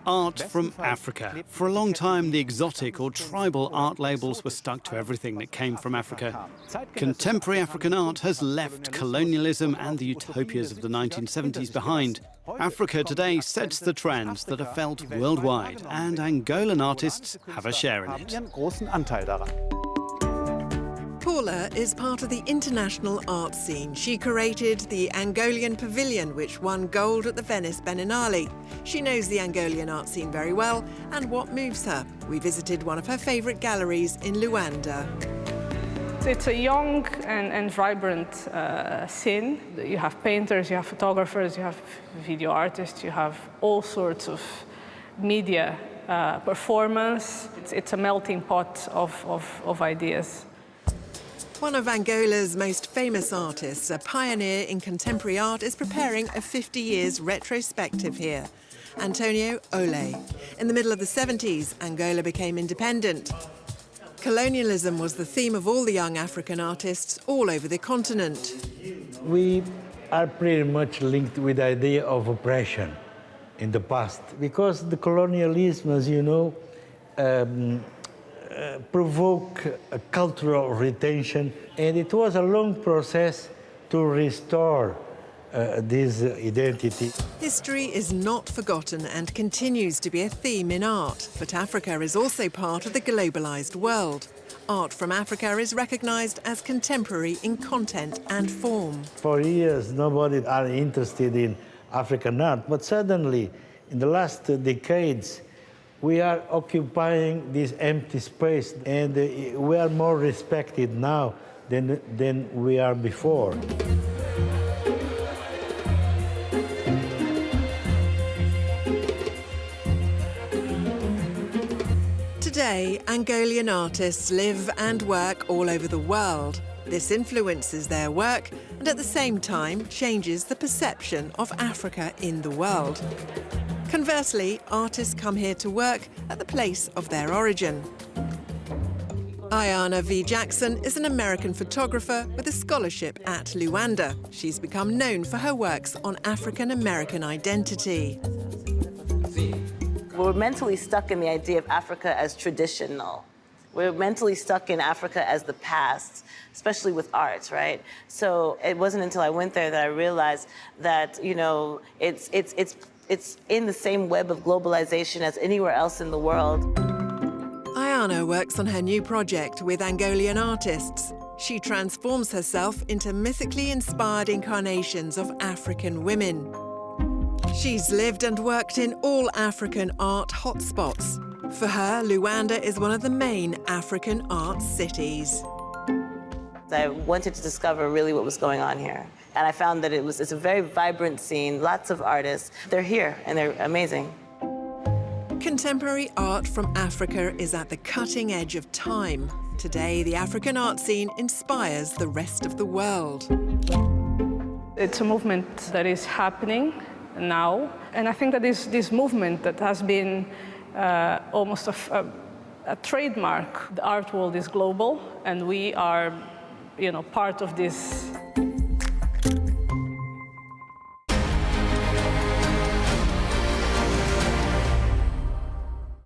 Art from Africa. For a long time, the exotic or tribal art labels were stuck to everything that came from Africa. Contemporary African art has left colonialism and the utopias of the 1970s behind. Africa today sets the trends that are felt worldwide, and Angolan artists have a share in it. Paula is part of the international art scene. She curated the Angolan Pavilion, which won gold at the Venice Biennale. She knows the Angolan art scene very well and what moves her. We visited one of her favourite galleries in Luanda. It's a young and vibrant scene. You have painters, you have photographers, you have video artists, you have all sorts of media performance. It's a melting pot of ideas. One of Angola's most famous artists, a pioneer in contemporary art, is preparing a 50 years retrospective here. António Ole. In the middle of the 70s, Angola became independent. Colonialism was the theme of all the young African artists all over the continent. We are pretty much linked with the idea of oppression in the past, because the colonialism, as you know, provoke a cultural retention, and it was a long process to restore this identity. History is not forgotten and continues to be a theme in art, but Africa is also part of the globalised world. Art from Africa is recognised as contemporary in content and form. For years, nobody are interested in African art, but suddenly, in the last decades, we are occupying this empty space, and we are more respected now than we are before. Today, Angolan artists live and work all over the world. This influences their work and at the same time changes the perception of Africa in the world. Conversely, artists come here to work at the place of their origin. AYANA V. Jackson is an American photographer with a scholarship at Luanda. She's become known for her works on African-American identity. We're mentally stuck in the idea of Africa as traditional. We're mentally stuck in Africa as the past, especially with art, right? So it wasn't until I went there that I realized that, you know, it's in the same web of globalization as anywhere else in the world. AYANA works on her new project with Angolan artists. She transforms herself into mythically inspired incarnations of African women. She's lived and worked in all African art hotspots. For her, Luanda is one of the main African art cities. I wanted to discover really what was going on here. And I found that it's a very vibrant scene, lots of artists. They're here, and they're amazing. Contemporary art from Africa is at the cutting edge of time. Today, the African art scene inspires the rest of the world. It's a movement that is happening now, and I think that this movement that has been almost a trademark. The art world is global, and we are, you know, part of this